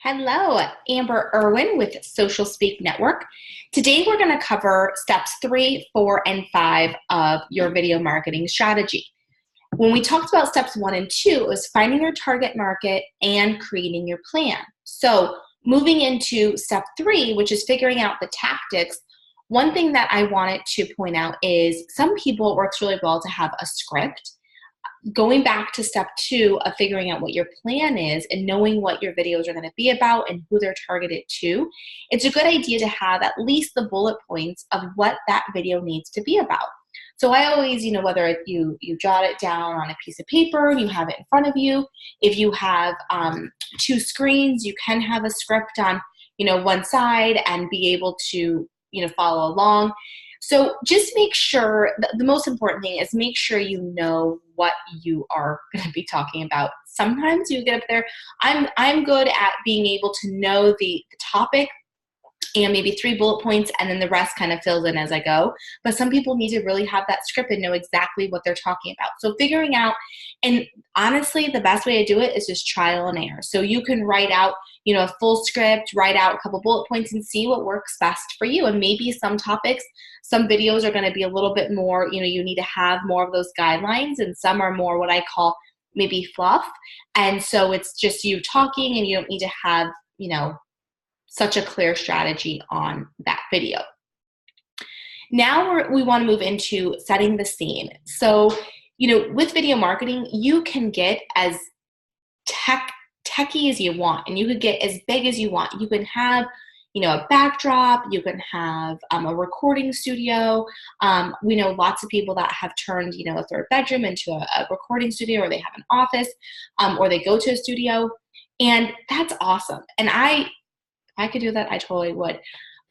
Hello, Amber Irwin with Social Speak Network. Today we're going to cover steps 3, 4, and 5 of your video marketing strategy. When we talked about steps 1 and 2, it was finding your target market and creating your plan. So moving into step 3, which is figuring out the tactics, one thing that I wanted to point out is some people it works really well to have a script. Going back to step 2 of figuring out what your plan is and knowing what your videos are going to be about and who they're targeted to, it's a good idea to have at least the bullet points of what that video needs to be about. So I always, whether you jot it down on a piece of paper and you have it in front of you, if you have 2 screens, you can have a script on, one side and be able to, follow along. So just make sure, the most important thing is make sure you know what you are going to be talking about. Sometimes you get up there, I'm good at being able to know the topic and maybe 3 bullet points, and then the rest kind of fills in as I go. But some people need to really have that script and know exactly what they're talking about. So figuring out, and honestly, the best way to do it is just trial and error. So you can write out, a full script, write out a couple bullet points and see what works best for you. And maybe some topics, some videos are going to be a little bit more, you need to have more of those guidelines, and some are more what I call maybe fluff. And so it's just you talking and you don't need to have, such a clear strategy on that video. Now we want to move into setting the scene. So, with video marketing, you can get as techy as you want, and you could get as big as you want. You can have, a backdrop, you can have a recording studio. We know lots of people that have turned, a third bedroom into a recording studio, or they have an office, or they go to a studio, and that's awesome. And if I could do that, I totally would.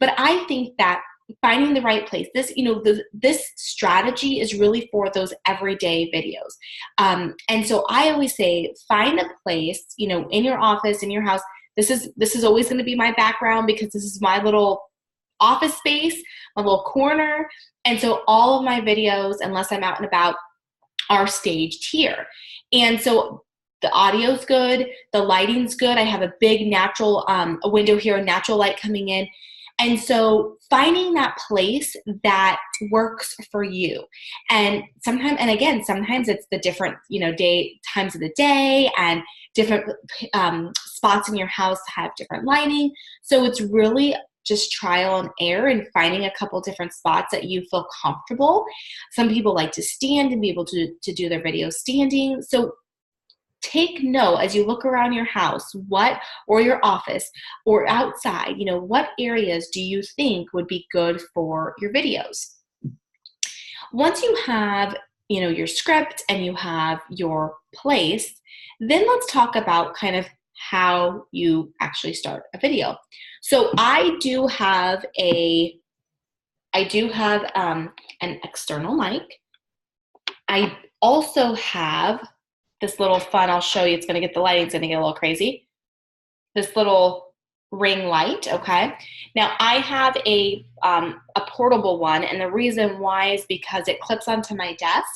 But I think that finding the right place, this strategy is really for those everyday videos. And so I always say, find a place, in your office, in your house. This is always going to be my background because this is my little office space, my little corner. And so all of my videos, unless I'm out and about, are staged here. And so the audio's good, the lighting's good. I have a big natural, a window here, a natural light coming in. And so finding that place that works for you. And sometimes it's the different, times of the day, and different spots in your house have different lighting. So it's really just trial and error and finding a couple different spots that you feel comfortable. Some people like to stand and be able to do their videos standing. So take note as you look around your house, or your office or outside, what areas do you think would be good for your videos? Once you have, your script and you have your place, then let's talk about kind of how you actually start a video. So I do have an external mic. I also have this little fun, I'll show you, it's gonna get the lighting's gonna get a little crazy. This little ring light, okay? Now I have a portable one, and the reason why is because it clips onto my desk,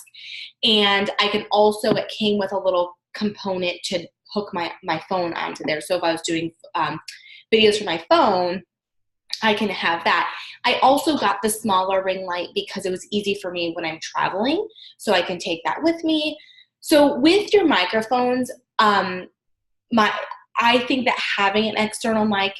and it came with a little component to hook my phone onto there. So if I was doing videos from my phone, I can have that. I also got the smaller ring light because it was easy for me when I'm traveling, so I can take that with me. So with your microphones, I think that having an external mic,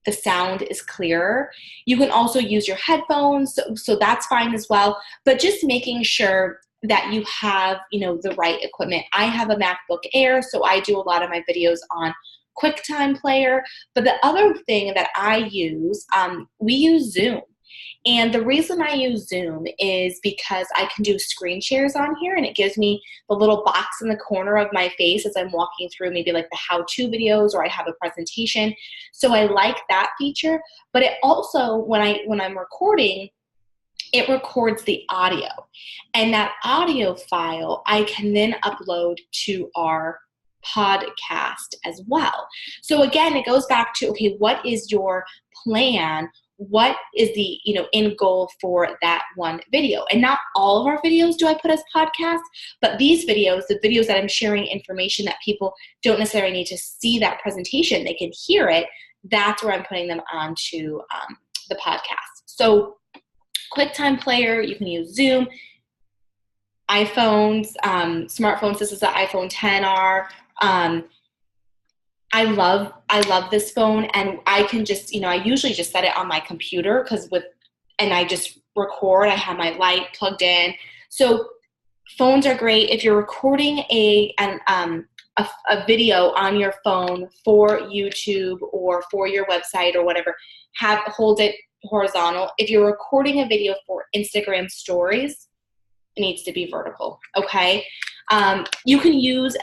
the sound is clearer. You can also use your headphones, so that's fine as well. But just making sure that you have, the right equipment. I have a MacBook Air, so I do a lot of my videos on QuickTime Player. But the other thing that I use, we use Zoom. And the reason I use Zoom is because I can do screen shares on here, and it gives me the little box in the corner of my face as I'm walking through maybe like the how-to videos, or I have a presentation. So I like that feature. But it also, when I'm recording, it records the audio. And that audio file I can then upload to our podcast as well. So again, it goes back to, okay, what is your plan what is the, end goal for that one video. And not all of our videos do I put as podcasts, but these videos, the videos that I'm sharing information that people don't necessarily need to see that presentation, they can hear it, that's where I'm putting them onto the podcast. So QuickTime Player, you can use Zoom, iPhones, smartphones. This is the iPhone XR. I love this phone, and I can just, I usually just set it on my computer and I just record. I have my light plugged in. So phones are great. If you're recording a video on your phone for YouTube or for your website or whatever, hold it horizontal. If you're recording a video for Instagram stories, it needs to be vertical, okay? You can use,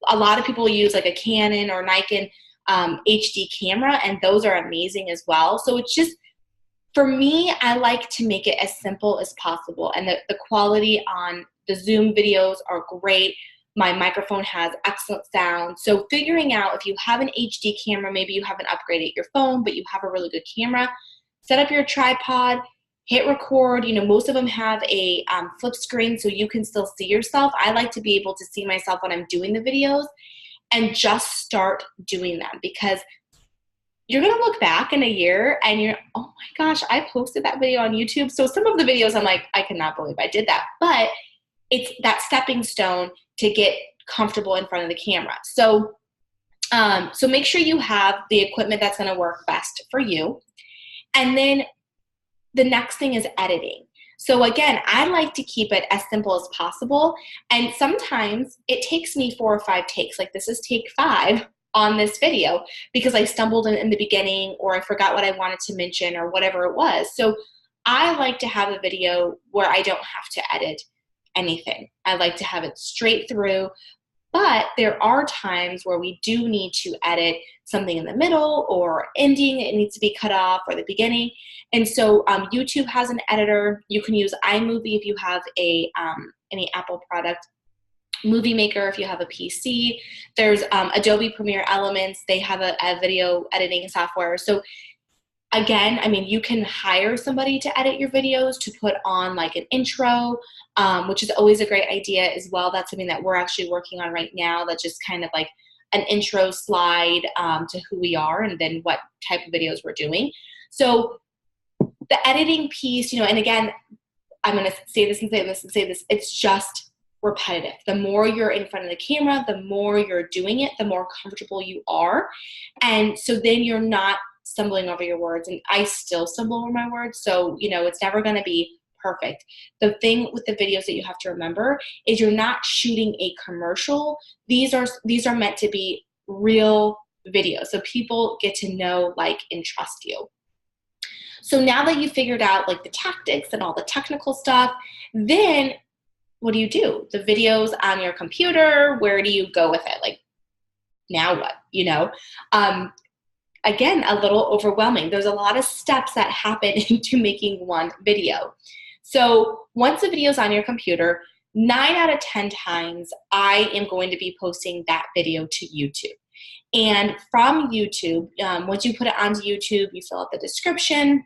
a lot of people use like a Canon or Nikon HD camera, and those are amazing as well. So it's just, for me, I like to make it as simple as possible, and the quality on the Zoom videos are great. My microphone has excellent sound. So figuring out, if you have an HD camera, maybe you haven't upgraded your phone, but you have a really good camera, set up your tripod, hit record. Most of them have a flip screen so you can still see yourself. I like to be able to see myself when I'm doing the videos, and just start doing them, because you're going to look back in a year and you're, oh my gosh, I posted that video on YouTube. So some of the videos I'm like, I cannot believe I did that. But it's that stepping stone to get comfortable in front of the camera. So, so make sure you have the equipment that's going to work best for you. And then the next thing is editing. So again, I like to keep it as simple as possible. And sometimes it takes me 4 or 5 takes. Like this is take 5 on this video because I stumbled in the beginning, or I forgot what I wanted to mention, or whatever it was. So I like to have a video where I don't have to edit anything. I like to have it straight through. But there are times where we do need to edit something in the middle, or ending, it needs to be cut off, or the beginning. And so YouTube has an editor. You can use iMovie if you have any Apple product. Movie Maker if you have a PC. There's Adobe Premiere Elements. They have a video editing software. So again, you can hire somebody to edit your videos, to put on like an intro, which is always a great idea as well. That's something that we're actually working on right now. That's just kind of like an intro slide to who we are and then what type of videos we're doing. So the editing piece, and again, I'm going to say this and say this and say this, it's just repetitive. The more you're in front of the camera, the more you're doing it, the more comfortable you are. And so then you're not stumbling over your words. And I still stumble over my words. So, it's never going to be perfect. The thing with the videos that you have to remember is you're not shooting a commercial. These are meant to be real videos. So people get to know, like, and trust you. So now that you've figured out like the tactics and all the technical stuff, then what do? The videos on your computer, where do you go with it? Like, now what, Again, a little overwhelming. There's a lot of steps that happen into making one video. So once the video's on your computer, 9 out of 10 times, I am going to be posting that video to YouTube. And from YouTube, once you put it onto YouTube, you fill out the description,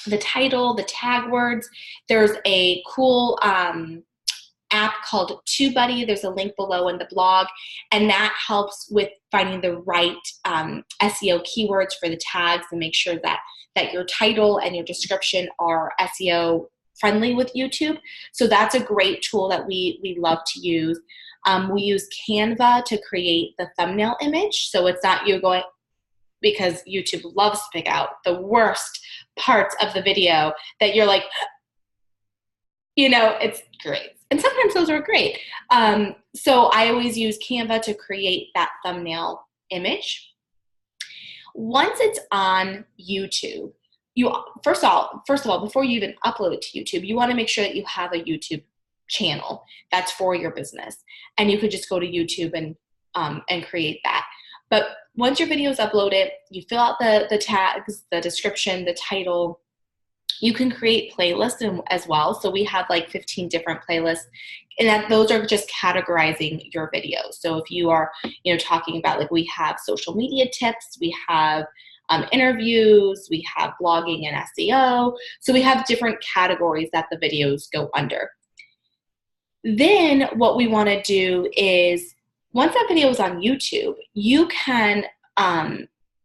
the title, the tag words. There's a cool app called TubeBuddy. There's a link below in the blog, and that helps with finding the right SEO keywords for the tags, and make sure that your title and your description are SEO friendly with YouTube. So that's a great tool that we love to use. We use Canva to create the thumbnail image. So it's not you going, because YouTube loves to pick out the worst parts of the video that you're like, it's great. And sometimes those are great. So I always use Canva to create that thumbnail image. Once it's on YouTube, first of all, before you even upload it to YouTube, you want to make sure that you have a YouTube channel that's for your business. And you could just go to YouTube and create that. But once your video is uploaded, you fill out the tags, the description, the title. You can create playlists as well. So we have like 15 different playlists, and those are just categorizing your videos. So if you are, talking about, like, we have social media tips, we have interviews, we have blogging and SEO. So we have different categories that the videos go under. Then what we want to do is, once that video is on YouTube, you can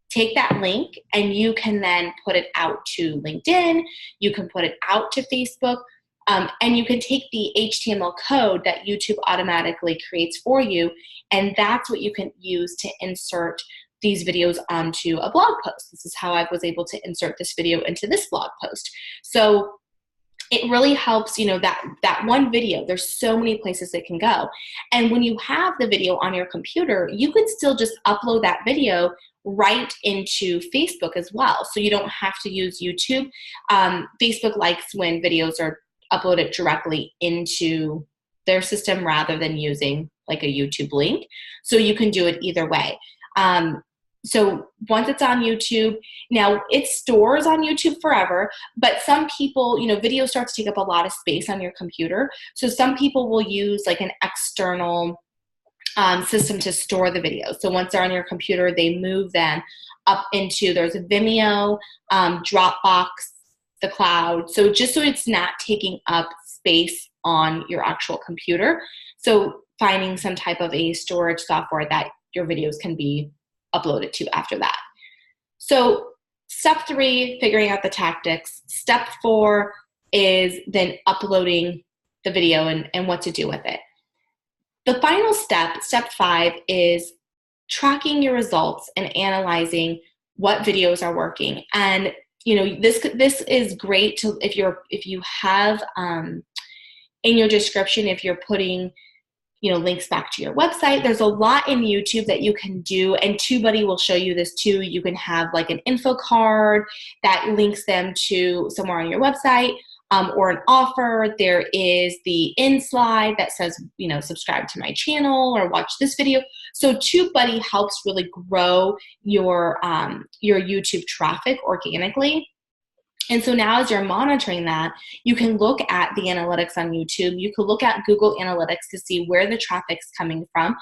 take that link and you can then put it out to LinkedIn, you can put it out to Facebook, and you can take the HTML code that YouTube automatically creates for you, and that's what you can use to insert these videos onto a blog post. This is how I was able to insert this video into this blog post. So it really helps, that one video, there's so many places it can go. And when you have the video on your computer, you can still just upload that video right into Facebook as well. So you don't have to use YouTube. Facebook likes when videos are uploaded directly into their system rather than using like a YouTube link. So you can do it either way. So once it's on YouTube, now it stores on YouTube forever, but some people, video starts to take up a lot of space on your computer. So some people will use like an external system to store the videos. So once they're on your computer, they move them up into, there's a Vimeo, Dropbox, the cloud. So just so it's not taking up space on your actual computer. So finding some type of a storage software that your videos can be uploaded to after that. So step 3, figuring out the tactics. Step 4 is then uploading the video and what to do with it. The final step, step 5, is tracking your results and analyzing what videos are working. And this is great to if you have in your description, if you're putting links back to your website. There's a lot in YouTube that you can do, and TubeBuddy will show you this too. You can have like an info card that links them to somewhere on your website, or an offer. There is the in slide that says, subscribe to my channel or watch this video. So TubeBuddy helps really grow your YouTube traffic organically. And so now as you're monitoring that, you can look at the analytics on YouTube. You can look at Google Analytics to see where the traffic's coming from.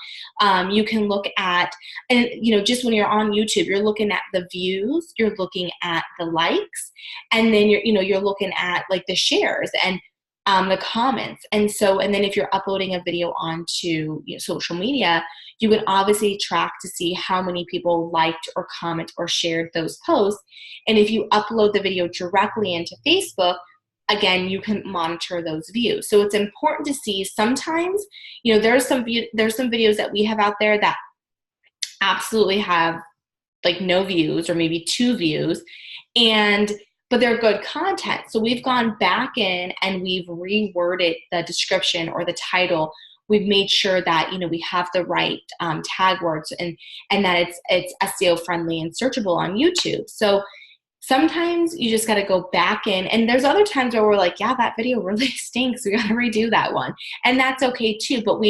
You can look at, and just when you're on YouTube, you're looking at the views, you're looking at the likes, and then you're looking at like the shares and the comments. And then if you're uploading a video onto social media, you can obviously track to see how many people liked or comment or shared those posts. And if you upload the video directly into Facebook, again, you can monitor those views. So it's important to see. Sometimes, there's some videos that we have out there that absolutely have like no views or maybe 2 views, but they're good content. So we've gone back in and we've reworded the description or the title. We've made sure that we have the right tag words and that it's SEO friendly and searchable on YouTube. So sometimes you just got to go back in, and there's other times where we're like, yeah, that video really stinks. We got to redo that one, and that's okay too. But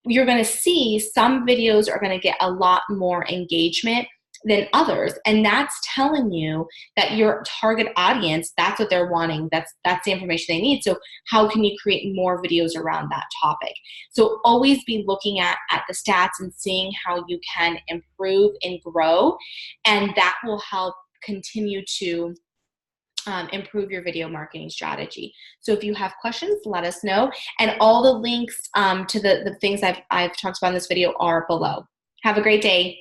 you're going to see some videos are going to get a lot more engagement than others, and that's telling you that your target audience, that's what they're wanting, that's the information they need. So how can you create more videos around that topic? So always be looking at the stats and seeing how you can improve and grow, and that will help continue to improve your video marketing strategy. So if you have questions, let us know, and all the links to the things I've talked about in this video are below. Have a great day.